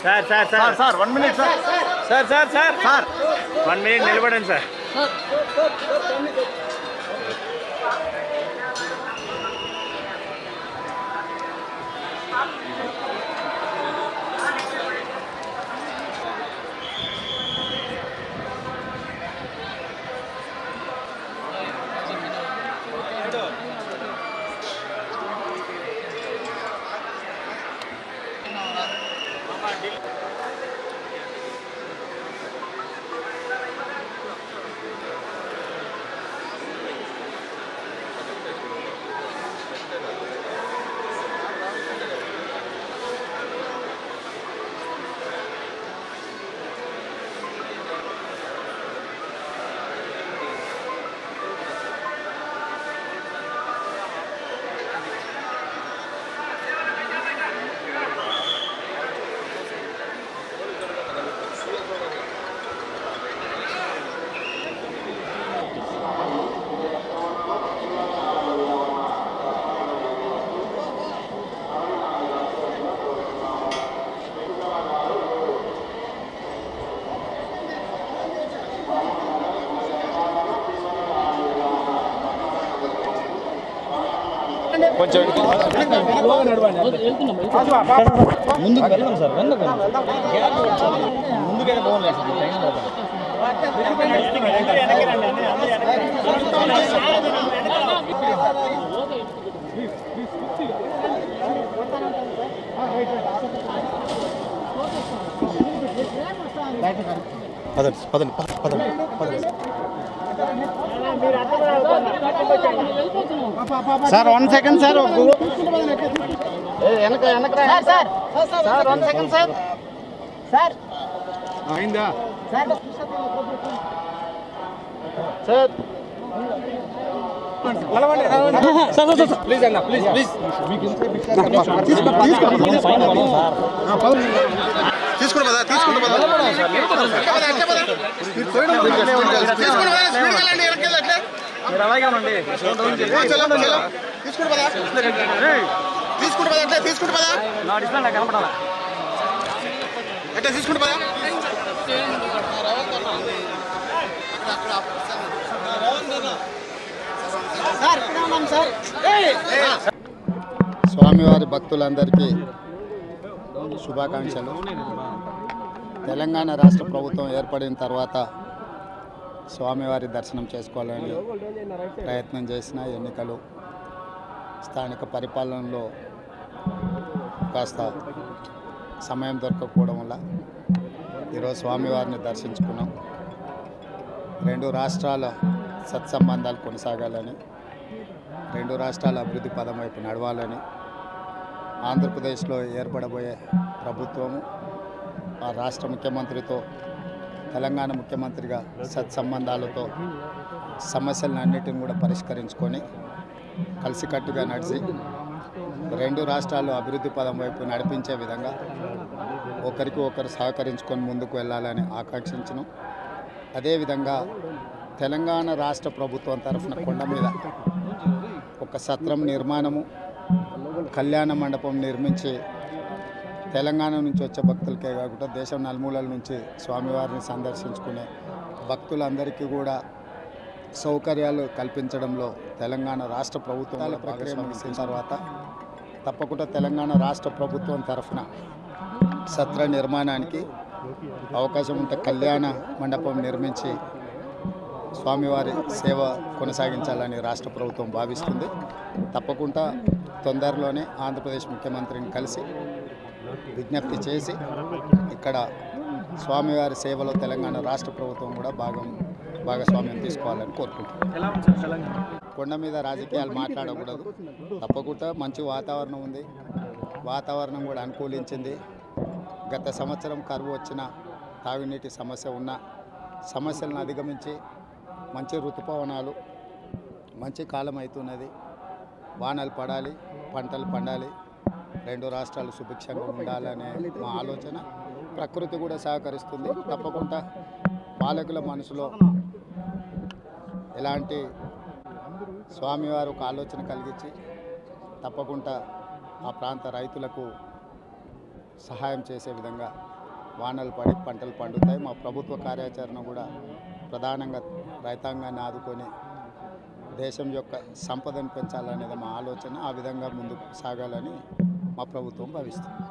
Sir 1 minute sir 1 minute నిలబడండి sir. కొంచెం ముందుకు వెళ్దాం సార్, ముందుకైతే బాగుంది పదండి. Sir 1 second sir, sir 1 second sir అయిందా సార్ ప్లీజ్ అన్న ప్లీజ్ మీరు అలాగే ఉండండి. నా డిస్ప్లే నాకు కనపడాలా స్వామివారి భక్తులందరికీ శుభాకాంక్షలు. తెలంగాణ రాష్ట్ర ప్రభుత్వం ఏర్పడిన తర్వాత స్వామివారి దర్శనం చేసుకోవాలని ప్రయత్నం చేసిన ఎన్నికలు, స్థానిక పరిపాలనలో కాస్త సమయం దొరకకపోవడం వల్ల ఈరోజు స్వామివారిని దర్శించుకున్నాం. 2 రాష్ట్రాల సత్సంబంధాలు కొనసాగాలని, 2 రాష్ట్రాల అభివృద్ధి పదం వైపు నడవాలని, ఆంధ్రప్రదేశ్లో ఏర్పడబోయే ప్రభుత్వము ఆ రాష్ట్ర ముఖ్యమంత్రితో, తెలంగాణ ముఖ్యమంత్రిగా సత్సంబంధాలతో సమస్యలన్నిటిని కూడా పరిష్కరించుకొని కలిసికట్టుగా నడిచి 2 రాష్ట్రాలు అభివృద్ధి పదం వైపు నడిపించే విధంగా ఒకరికి ఒకరు సహకరించుకొని ముందుకు వెళ్ళాలని ఆకాంక్షించను. అదేవిధంగా తెలంగాణ రాష్ట్ర ప్రభుత్వం తరఫున కొండ మీద ఒక సత్రం నిర్మాణము, కళ్యాణ మండపం నిర్మించి తెలంగాణ నుంచి వచ్చే భక్తులకే కాకుండా దేశం నలుమూలల నుంచి స్వామివారిని సందర్శించుకునే భక్తులందరికీ కూడా సౌకర్యాలు కల్పించడంలో తెలంగాణ రాష్ట్ర ప్రభుత్వాల ప్రక్రియ ముగిసిన తర్వాత తప్పకుండా తెలంగాణ రాష్ట్ర ప్రభుత్వం తరఫున సత్ర నిర్మాణానికి అవకాశం ఉంటే కళ్యాణ మండపం నిర్మించి స్వామివారి సేవ కొనసాగించాలని రాష్ట్ర ప్రభుత్వం భావిస్తుంది. తప్పకుండా తొందరలోనే ఆంధ్రప్రదేశ్ ముఖ్యమంత్రిని కలిసి విజ్ఞప్తి చేసి ఇక్కడ స్వామివారి సేవలో తెలంగాణ రాష్ట్ర ప్రభుత్వం కూడా భాగస్వామ్యం తీసుకోవాలని కోరుకుంటున్నాం. కొండ మీద రాజకీయాలు మాట్లాడకూడదు. తప్పకుండా మంచి వాతావరణం ఉంది, వాతావరణం కూడా అనుకూలించింది. గత సంవత్సరం కరువు వచ్చిన, తాగునీటి సమస్య ఉన్న సమస్యలను అధిగమించి మంచి ఋతుపవనాలు, మంచి కాలం అవుతున్నది. వానలు పడాలి, పంటలు పండాలి, 2 రాష్ట్రాలు సుభిక్షంగా ఉండాలనే మా ఆలోచన. ప్రకృతి కూడా సహకరిస్తుంది. తప్పకుండా పాలకుల మనసులో ఎలాంటి స్వామివారు ఒక ఆలోచన కలిగించి తప్పకుండా ఆ ప్రాంత రైతులకు సహాయం చేసే విధంగా వానలు పడి పంటలు పండుతాయి. మా ప్రభుత్వ కార్యాచరణ కూడా ప్రధానంగా రైతాంగాన్ని ఆదుకొని దేశం యొక్క సంపదను పెంచాలనేది మా ఆలోచన. ఆ విధంగా ముందుకు సాగాలని మా ప్రభుత్వం భావిస్తుంది.